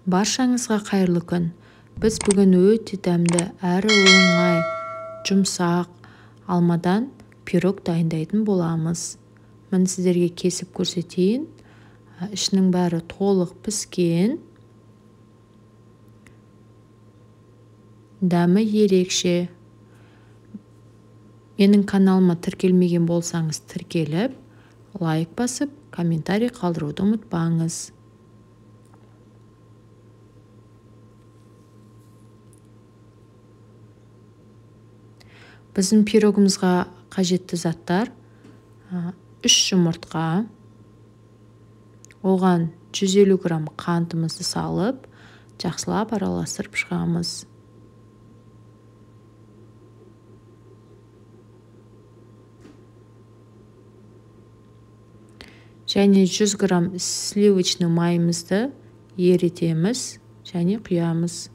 Баршаңызға қайырлы күн. Біз бүгін өте дәмді әрі оңай, жұмсақ алмадан пирог дайындайтын боламыз. Мен сіздерге кесіп көрсетейін. Ішінің бәрі толық піскен. Дәмі ерекше. Менің каналыма тіркелмеген болсаңыз тіркеліп, лайк басып, комментарий қалдыруды ұмытпаңыз. Біздің пирогымызға қажетті заттар: 3 жұмыртқа, оған 150 грамм қантымызды салып, жақсылап араластырып шығамыз. Және 100 грамм сливочный майымызды ерітеміз және құямыз.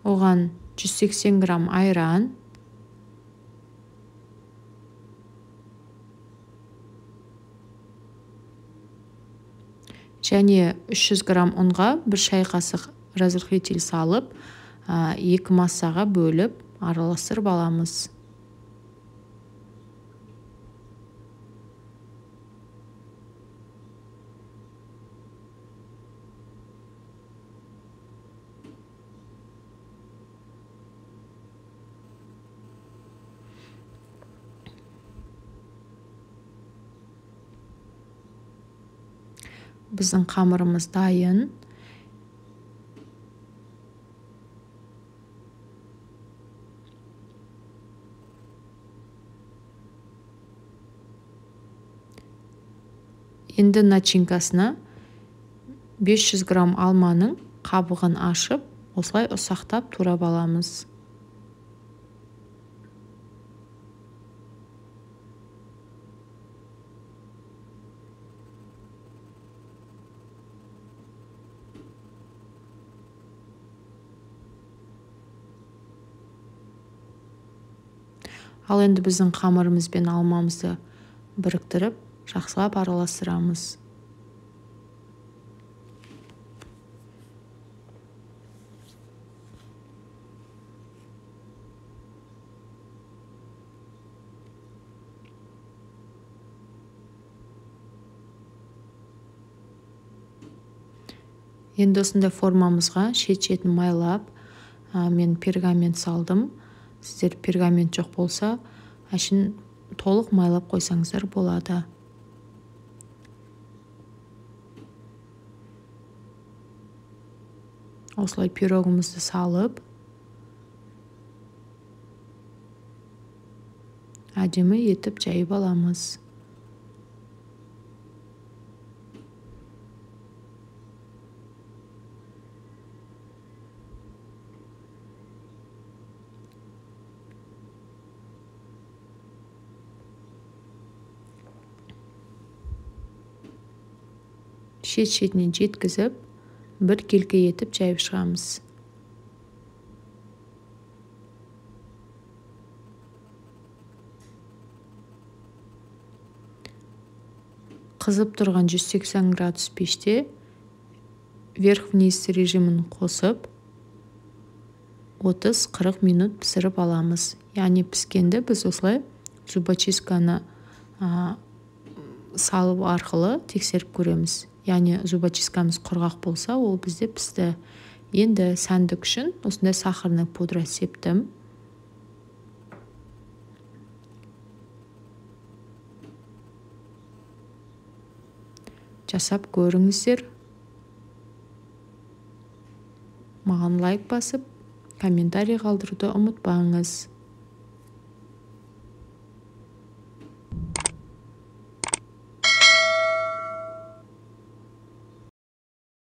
Оған 180 грамм айран, және 300 грамм ұнға 1 шай қасық разрыхлитель салып, 2 массаға бөліп араластырып аламыз. Біздің қамырымыз дайын. Енді начинкасына 500 грамм алманың қабығын ашып, осылай ұсақтап турап аламыз. Ал енді біздің қамырымыз бен алмамызды біріктіріп, жақсылап араластырамыз. Енді осындай формамызға шет-шетін майлап, мен пергамент салдым. Сіздер пергамент жоқ болса, әшін толық майлап қойсаңыздар болады. Осылай пирогымызды салып, әдемі етіп жайып аламыз. Шет-шетінен жеткізіп, бір келке етіп жайып шығамыз. Қызып тұрған 180 градус пеште верх-вниз режимін қосып, 30-40 минут пісіріп аламыз. Яғни піскенді біз осылай зубочистканы салып арқылы тексеріп көреміз. Яғни зубочисткамыз құрғақ болса, ол бізде пісті. Енді сәндік үшін осындай сахарный пудра септім. Жасап көріңіздер. Маған лайк басып, комментарий қалдыруды ұмытпаңыз.